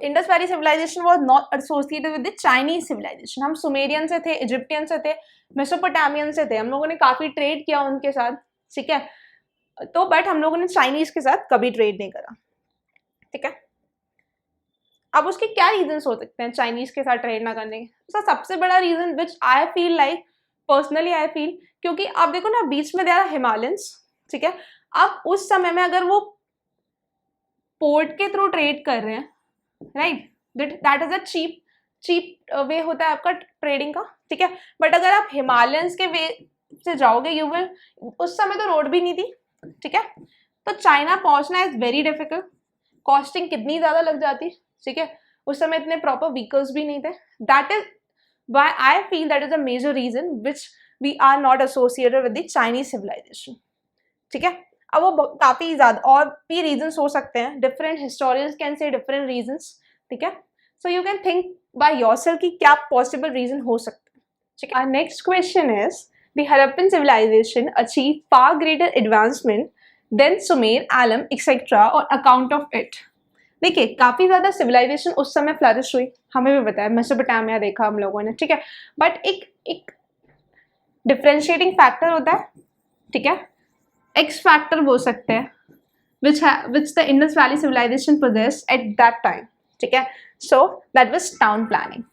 Indus valley civilisation was not associated with the Chinese civilization. हम Sumerian से थे, Egyptian से थे, Mesopotamian से थे, हम लोगों ने काफी ट्रेड किया उनके साथ, ठीक है। तो बट हम लोगों ने चाइनीज के साथ कभी ट्रेड नहीं करा, ठीक है। अब उसके क्या रीजंस हो सकते हैं चाइनीज के साथ ट्रेड ना करने के? तो सबसे बड़ा reason which I feel like personally I feel, क्योंकि आप देखो ना बीच में देयर आर हिमालयंस, ठीक है। अब उस समय में अगर वो पोर्ट के थ्रू ट्रेड कर रहे हैं, right, that is a cheap way होता है आपका ट्रेडिंग का, ठीक है। बट अगर आप हिमालयंस के वे से जाओगे, यू विल, उस समय तो रोड भी नहीं थी, ठीक है। तो चाइना पहुंचना इज वेरी डिफिकल्ट, कॉस्टिंग कितनी ज्यादा लग जाती, ठीक है। उस समय इतने प्रॉपर व्हीकल्स भी नहीं थे। That is why I feel that is a major reason which we are not associated with the Chinese civilisation, ठीक है। अब वो काफी ज्यादा और भी रीजंस हो सकते हैं, different historians can say different reasons, ठीक है। So you can think by yourself कि क्या पॉसिबल रीजन हो सकते हैं, ठीक है। Next question is the Harappan civilisation achieve far greater advancement than Sumer, Elam etcetera और अकाउंट ऑफ इट। देखिए काफी ज्यादा सिविलाइजेशन उस समय फ्लरिश हुई, हमें भी बताया, मेसोपोटामिया देखा हम लोगों ने, ठीक है। बट एक डिफरेंशिएटिंग फैक्टर होता है, ठीक है, एक्स फैक्टर बोल सकते हैं, which the Indus Valley civilization possessed at that time, ठीक है। So that was town planning,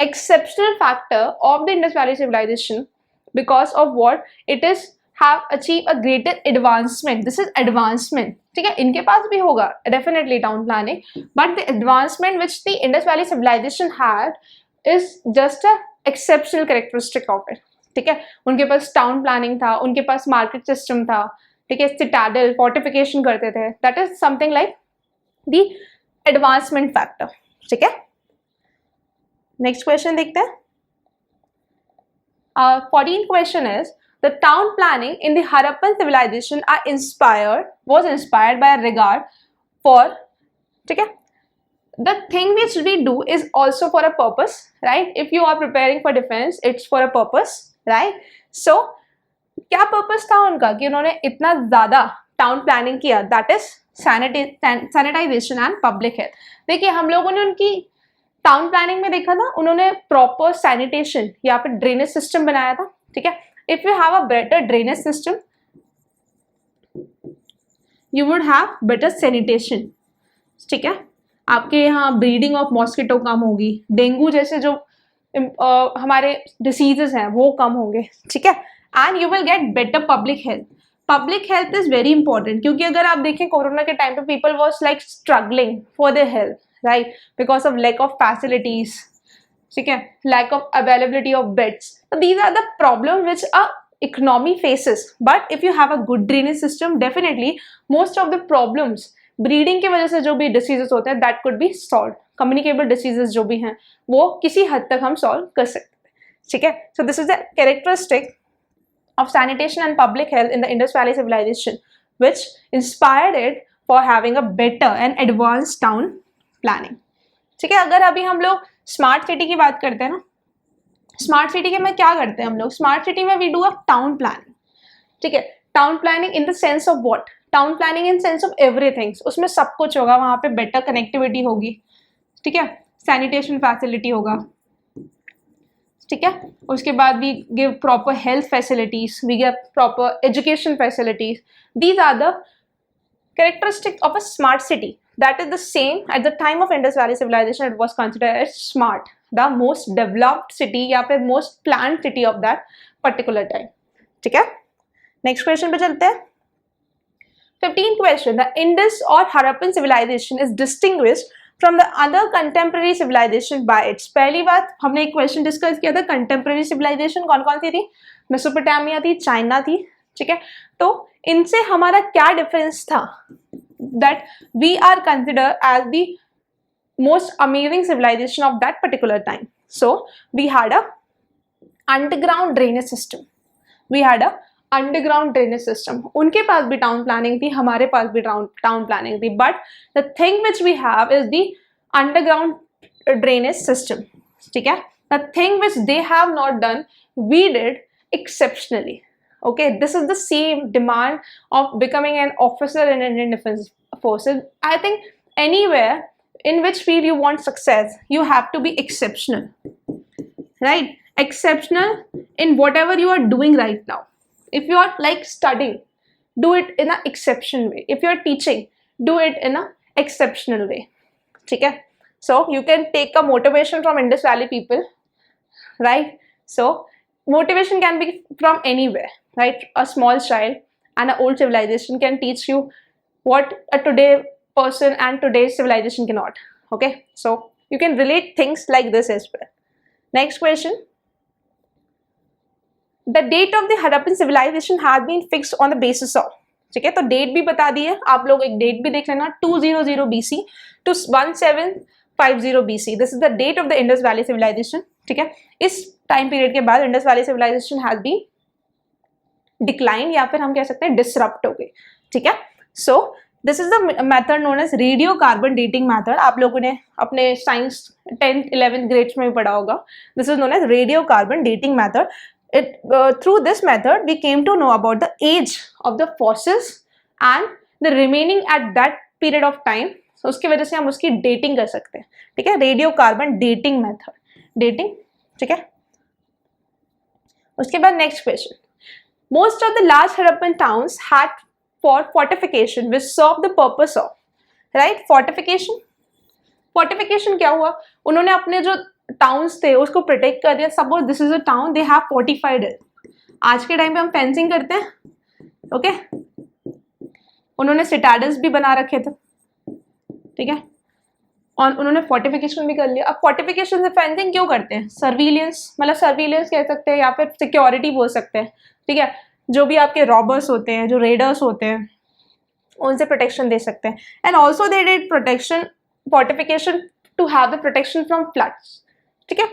exceptional factor of the Indus Valley civilization because of what it is have achieved a greater advancement. This is advancement, ठीक है। इनके पास भी होगा definitely town planning, but the advancement which the Indus Valley civilization had is just a exceptional characteristic of it, ठीक है। उनके पास town planning था, उनके पास मार्केट सिस्टम था, ठीक है, सिटाडल फोर्टिफिकेशन करते थे, that is something like the advancement factor, ठीक है। नेक्स्ट क्वेश्चन देखते हैं। 14th question is the town planning in the Harappan civilisation was inspired by a regard for, ठीक है, the thing which we do is also for a purpose, right? If you are preparing for defense, it's for a purpose, right? So क्या purpose था उनका कि उन्होंने इतना ज्यादा town planning किया? That is sanitisation and public health. देखिए हम लोगों ने उनकी टाउन प्लानिंग में देखा था उन्होंने प्रॉपर सैनिटेशन या फिर ड्रेनेज सिस्टम बनाया था, ठीक है। If you have a better drainage system you would have better sanitation, ठीक है। आपके यहाँ ब्रीडिंग ऑफ मॉस्किटो कम होगी, डेंगू जैसे जो हमारे डिसीजेस हैं वो कम होंगे, ठीक है। And you will get better public health. Public health is very important, क्योंकि अगर आप देखें कोरोना के टाइम पे people was like struggling for their health, right, because of lack of facilities, ठीक है, lack of availability of beds. These are the problem which a economy faces, but if you have a good drainage system, definitely most of the problems breeding की वजह से जो भी diseases होते हैं that could be solve, communicable diseases जो भी हैं वो किसी हद तक हम सॉल्व कर सकते हैं, ठीक है। So this is the characteristic of sanitation and public health in the Indus valley civilisation which inspired it for having a better and advance town planning, ठीक है। अगर अभी हम लोग स्मार्ट सिटी की बात करते हैं ना, स्मार्ट सिटी के में क्या करते हैं हम लोग, स्मार्ट सिटी में we do a town planning, ठीक है। Town planning in the sense of what, town planning in sense of everything, उसमें सब कुछ होगा, वहां पे बेटर कनेक्टिविटी होगी, ठीक है, सैनिटेशन फैसिलिटी होगा, ठीक है। उसके बाद we give proper health facilities, we give proper education facilities. These are the characteristic of a smart city. That is the same at the time of Indus Valley Civilization. It was considered as smart, the most developed city या फिर most planned city of that particular time. ठीक है, next question पे चलते हैं। 15th question, the Indus or Harappan civilization is distinguished from the other contemporary civilization by its, पहली बात हमने एक question discuss किया था, contemporary civilization कौन कौन सी थी, मेसोपोटामिया थी, चाइना थी, ठीक है। तो इनसे हमारा क्या डिफरेंस था, that we are consider as the most amazing civilisation of that particular time. So we had a underground drainage system, we had a underground drainage system. उनके पास भी टाउन प्लानिंग थी, हमारे पास भी टाउन प्लानिंग थी, but the thing which we have is the underground drainage system, ठीक है। The thing which they have not done we did exceptionally. Okay, this is the same demand of becoming an officer in Indian Defence Forces. I think anywhere in which field you want success, you have to be exceptional, right? Exceptional in whatever you are doing right now. If you are like studying, do it in an exceptional way. If you are teaching, do it in an exceptional way. Okay? So you can take a motivation from Indus Valley people, right? So motivation can be from anywhere, right? A small child and an old civilization can teach you what a today person and today's civilization cannot. Okay, so you can relate things like this as well. Next question, the date of the Harappan civilization has been fixed on the basis of, ठीक है, तो date भी बता दी है, आप लोग एक date भी देख लेना, 200 BC to 1750 BC. This is the date of the Indus valley civilisation, ठीक है। इस टाइम पीरियड के बाद Indus valley civilisation has been decline या फिर हम कह सकते हैं डिसरप्ट हो गई, ठीक है। So this is the method known as radio carbon dating method. आप लोगों ने अपने साइंस 10th 11th ग्रेड्स में भी पढ़ा होगा। This is known as radio carbon dating method. Through this method we came to know about the age of the fossils and the remaining at that period of time. So उसकी वजह से हम उसकी dating कर सकते हैं, ठीक है, radio carbon dating method, dating, ठीक है। उसके बाद next question, most of the large Harappan towns had for fortification which serve the purpose of, right, fortification. Fortification क्या हुआ, उन्होंने अपने जो टाउन्स थे उसको प्रोटेक्ट कर दिया। Suppose this is a town, they have fortified it. आज के टाइम पे हम फेंसिंग करते हैं, ओके, उन्होंने सिटाडल्स भी बना रखे थे, ठीक है, और उन्होंने फोर्टिफिकेशन भी कर लिया। अब फोर्टिफिकेशन से फेंसिंग क्यों करते हैं, सर्विलियंस, मतलब सर्विलियंस कह सकते हैं या फिर सिक्योरिटी बोल सकते हैं, ठीक है। जो भी आपके रॉबर्स होते हैं, जो रेडर्स होते हैं, उनसे प्रोटेक्शन दे सकते हैं। And also they did protection, fortification to have the protection from floods, ठीक है।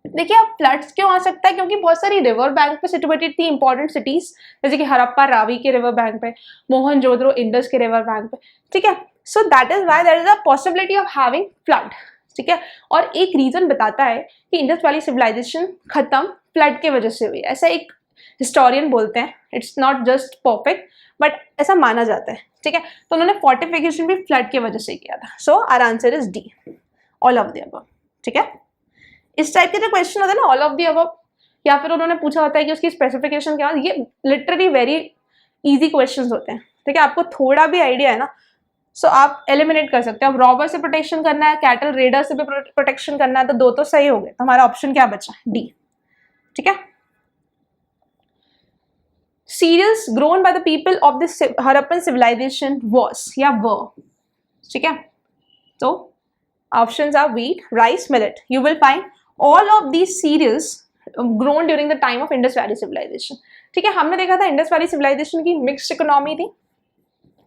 देखिए अब फ्लड्स क्यों आ सकता है, क्योंकि बहुत सारी रिवर बैंक पे सिचुएटेड थी इंपॉर्टेंट सिटीज, जैसे कि हड़प्पा रावी के रिवर बैंक पे, मोहनजोदड़ो इंडस के रिवर बैंक पे, ठीक है। So that is why there is a possibility of having flood, ठीक है। और एक रीजन बताता है कि इंडस वैली सिविलाइजेशन खत्म फ्लड के वजह से हुई, ऐसा एक हिस्टोरियन बोलते हैं। It's not just perfect but ऐसा माना जाता है, ठीक है। तो उन्होंने फोर्टिफिकेशन भी फ्लड की वजह से किया था। So our answer is D, all of the above. ठीक है। इस टाइप के जो क्वेश्चन होते हैं ना, ऑल ऑफ दी अबव, या फिर उन्होंने पूछा होता है कि उसकी स्पेसिफिकेशन क्या है, ये लिटरली वेरी इजी क्वेश्चंस होते हैं, ठीक है। आपको थोड़ा भी आइडिया है ना, सो आप एलिमिनेट कर सकते हो। अब रॉबर से प्रोटेक्शन करना है, कैटल रेडर से भी प्रोटेक्शन करना है, तो दो तो सही हो गए, तो हमारा ऑप्शन क्या बचा, डी, ठीक है। Cereals grown by the people of this Harappan civilisation was या वर, ठीक है। तो options are wheat, rice, millet. You will find all of these cereals grown during the time of Indus valley civilisation, ठीक है। हमने देखा था इंडस वैली सिविलाइजेशन की मिक्स्ड इकोनॉमी थी।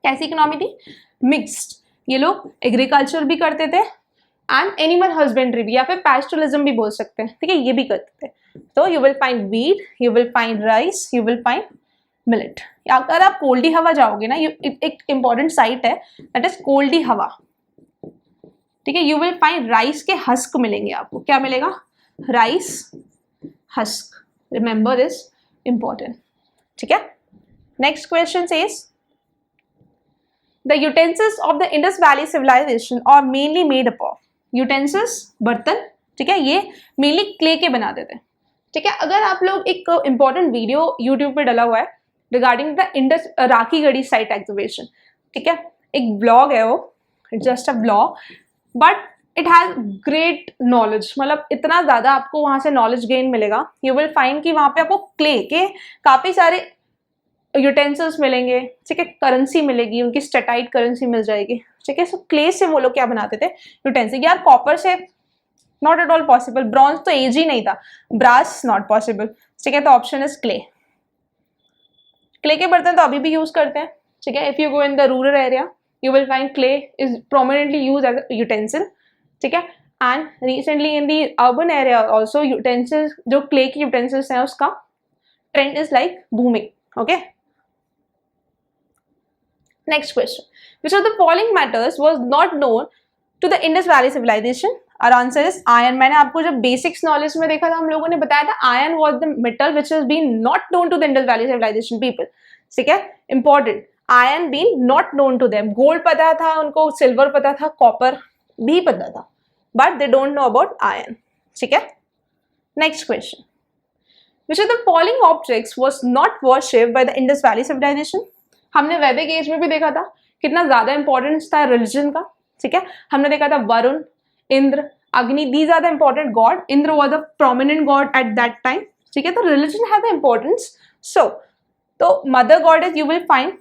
कैसी इकोनॉमी थी, मिक्स्ड। ये लोग एग्रीकल्चर भी करते थे एंड एनिमल हस्बेंड्री भी, या फिर पैस्टोरलिज्म भी बोल सकते हैं, ठीक है, ये भी करते थे। तो you will find wheat, you will find rice, you will find millet. अगर आप कोल्डी हवा जाओगे ना, एक इंपॉर्टेंट साइट है दैट इज कोल्डी हवा, ठीक है। यू विल फाइंड राइस के हस्क मिलेंगे आपको, क्या मिलेगा, rice husk, remember this, important, ठीक है। Next question says the utensils of the Indus valley civilisation are mainly made up of, utensils बर्तन, ठीक है, ये मेनली क्ले के बनाते थे, ठीक है। अगर आप लोग, एक इंपॉर्टेंट वीडियो यूट्यूब पे डला हुआ है regarding the Indus Rakhigarhi site activation, ठीक है, एक ब्लॉग है वो, just a blog, but it has great knowledge, मतलब इतना ज्यादा आपको वहां से नॉलेज गेन मिलेगा। यू विल फाइंड कि वहां पे आपको क्ले के काफी सारे यूटेंसिल्स मिलेंगे, ठीक है, करेंसी मिलेगी, उनकी स्टेटाइट करेंसी मिल जाएगी, ठीक है। सो क्ले से वो लोग क्या बनाते थे, यूटेंसिल। यार कॉपर से not at all possible, bronze तो एज ही नहीं था, ब्रास नॉट पॉसिबल, ठीक है। तो ऑप्शन इज क्ले। क्ले के बर्तन तो अभी भी यूज करते हैं, ठीक है। If you go in the rural area you will find clay is prominently use as a utensil, ठीक है। And recently in the urban area also utensils, जो क्ले की यूटेंसिल्स हैं उसका trend is like booming, okay. Next question. Which of the following matters was not known to the Indus Valley civilization? Our answer is iron. मैंने आपको जब basics knowledge में देखा था, हम लोगों ने बताया था iron was the metal which is been not known to the Indus valley civilisation people, ठीक है, important. Iron been not known to them, gold पता था उनको, सिल्वर पता था, कॉपर भी पता था, but they don't know about iron, ठीक है। Next question. Which of the following objects was not worshipped by the Indus Valley civilization? हमने वैदिक एज में भी देखा था कितना ज्यादा इंपॉर्टेंस था रिलीजन का, ठीक है। हमने देखा था Varuna, Indra, Agni, these are the important god. Indra was a prominent god at that time, ठीक है। तो religion have the importance. So तो mother goddess you will find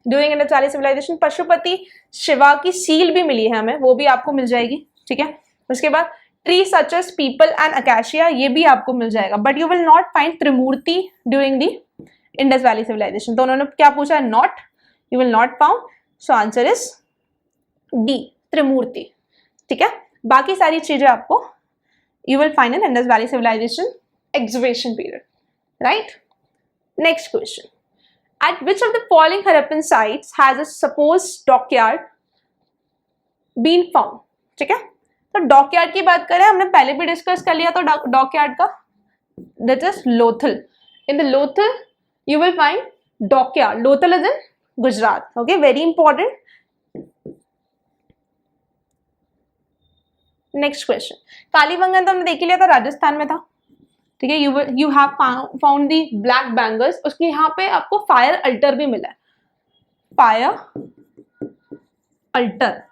during Indus valley civilisation. Pashupati Shiva की सील भी मिली है हमें, वो भी आपको मिल जाएगी, ठीक है। उसके बाद tree such as peepal and acacia, ये भी आपको मिल जाएगा, but you will not find Trimurti during the Indus valley civilization. तो उन्होंने क्या पूछा है, not, you will not found, so answer is D, Trimurti, ठीक है। बाकी सारी चीजें आपको you will find in Indus valley civilization excavation period, right. Next question. At which of the following Harappan sites has a supposed dockyard been found? ठीक है, तो dockyard की बात करें, हमने पहले भी डिस्कस कर लिया तो डॉकयार्ड का, that is Lothal. In the Lothal you will find dockyard. Lothal is in Gujarat, okay, very important. Next question. Kalibangan तो हमने देख लिया था, राजस्थान में था, ठीक है. You have found the black bangles. उसके यहाँ पे आपको फायर अल्टर भी मिला है, फायर अल्टर.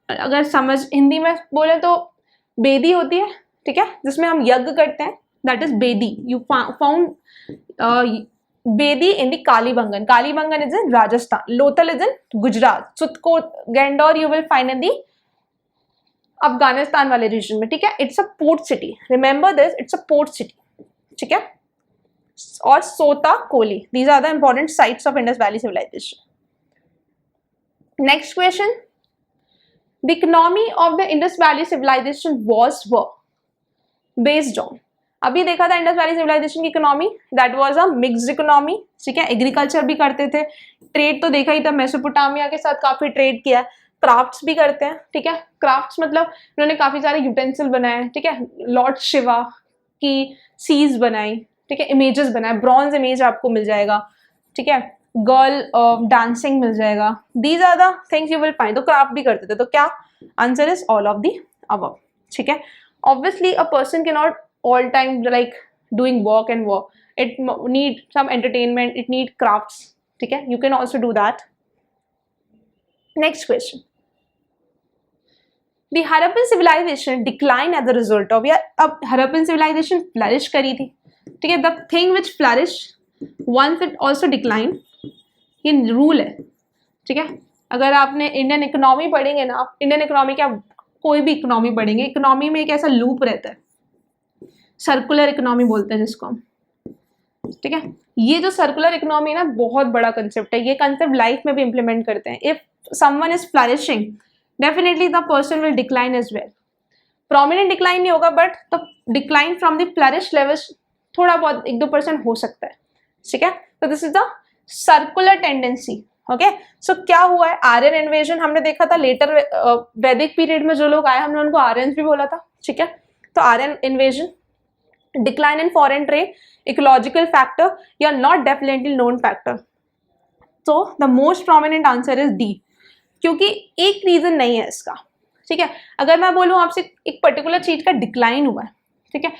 अगर समझ हिंदी में बोले तो बेदी होती है, ठीक है, जिसमें हम यज्ञ करते हैं, that is bedi. You found bedi in the Kalibangan. Kalibangan is in Rajasthan, Lothal is in Gujarat, Sutkagendor you will find in the Afghanistan वाले रीजन में, ठीक है. It's a port city, remember this, it's a port city, ठीक है. और सोता कोली, these are the important sites of Indus valley civilization. Next question. The economy of the Indus valley civilisation was based on. अभी देखा था Indus valley civilisation की economy, that was a mixed economy, ठीक है. एग्रीकल्चर भी करते थे, trade तो देखा ही था, मेसोपोटामिया के साथ काफी ट्रेड किया है, क्राफ्ट्स भी करते हैं, ठीक है. क्राफ्ट्स मतलब उन्होंने काफी सारे यूटेंसिल बनाए, ठीक है. लॉर्ड शिवा की सीज बनाई, ठीक है, इमेजेस बनाए, ब्रॉन्ज इमेज आपको मिल जाएगा, ठीक है. गर्ल डांसिंग मिल जाएगा. These are the things you will find. तो क्राफ्ट भी करते थे, तो क्या answer is all of the above, ठीक है. Obviously a person cannot all time like doing work and work. It need some entertainment, it need crafts. ठीक है, you can also do that. Next question. The Harappan civilization declined as a result of, या अब Harappan civilization flourish करी थी, ठीक है. The thing which flourished once it also declined, ये rule है, ठीक है. अगर आपने इंडियन इकोनॉमी पढ़ेंगे ना, इंडियन इकोनॉमी क्या कोई भी इकोनॉमी पढ़ेंगे, इकोनॉमी में एक ऐसा लूप रहता है, सर्कुलर इकोनॉमी बोलते हैं जिसको हम, ठीक है. ये जो सर्कुलर इकोनॉमी है ना, बहुत बड़ा कंसेप्ट है. ये कंसेप्ट लाइफ में भी इंप्लीमेंट करते हैं. If someone is flourishing, definitely the person will decline as well. Prominent decline नहीं होगा, but the decline from the flourish levels थोड़ा बहुत 1-2% हो सकता है, ठीक है. तो this is the circular tendency. Okay, so क्या हुआ है, आर्यन इन्वेजन हमने देखा था. लेटर वैदिक पीरियड में जो लोग आए, हमने उनको आर्यंस भी बोला था, ठीक है. तो Aryan invasion, decline in foreign trade, ecological factor या नॉट डेफिनेटली नोन फैक्टर. तो the most prominent answer is D, क्योंकि एक रीजन नहीं है इसका, ठीक है. अगर मैं बोलूँ आपसे एक पर्टिकुलर चीज का डिक्लाइन हुआ है, ठीक है,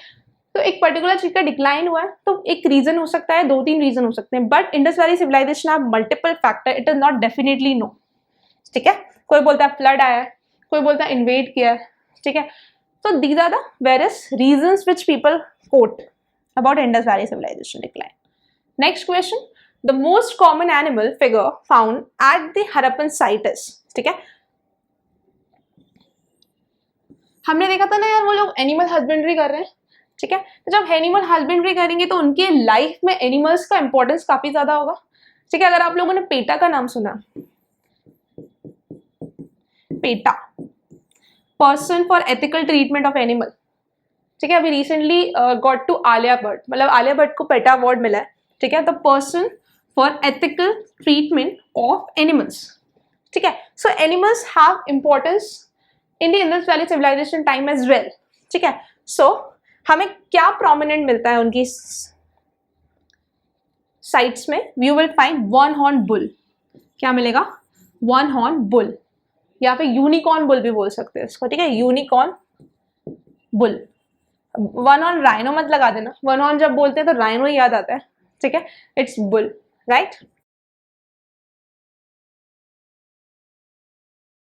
तो एक पर्टिकुलर चीज का डिक्लाइन हुआ है तो एक रीजन हो सकता है, 2-3 रीजन हो सकते हैं. But Indus valley civilisation have multiple factor, it is not definitely no, ठीक है. कोई बोलता है फ्लड आया है, कोई बोलता है इन्वेड किया है, ठीक है. So these are the various reasons which people quote about Indus Valley civilization decline. Next question. The most common animal figure found at the Harappan site is, ठीक है. हमने देखा था ना यार, वो लोग एनिमल हस्बेंड्री कर रहे हैं, ठीक है. तो जब एनिमल हस्बेंड्री करेंगे तो उनके लाइफ में एनिमल्स का इंपॉर्टेंस काफी ज्यादा होगा, ठीक है. अगर आप लोगों ने पेटा का नाम सुना, PETA, person for ethical treatment of animal, ठीक है. अभी recently got to Alia Bhatt, मतलब आलिया भट्ट को पेटा अवार्ड मिला है, ठीक है. The person for ethical treatment of animals, ठीक है. So animals have importance in the Indus valley civilisation time as well, ठीक है. सो हमें क्या प्रोमिनेंट मिलता है उनकी साइट्स में, you will find one horn bull. क्या मिलेगा, वन हॉर्न बुल, या फिर यूनिकॉर्न बुल भी बोल सकते हैं इसको, ठीक है. Unicorn bull. One on rhino मत लगा देना, वन ऑन जब बोलते हैं तो राइनो याद आता है, ठीक है. It's bull, right.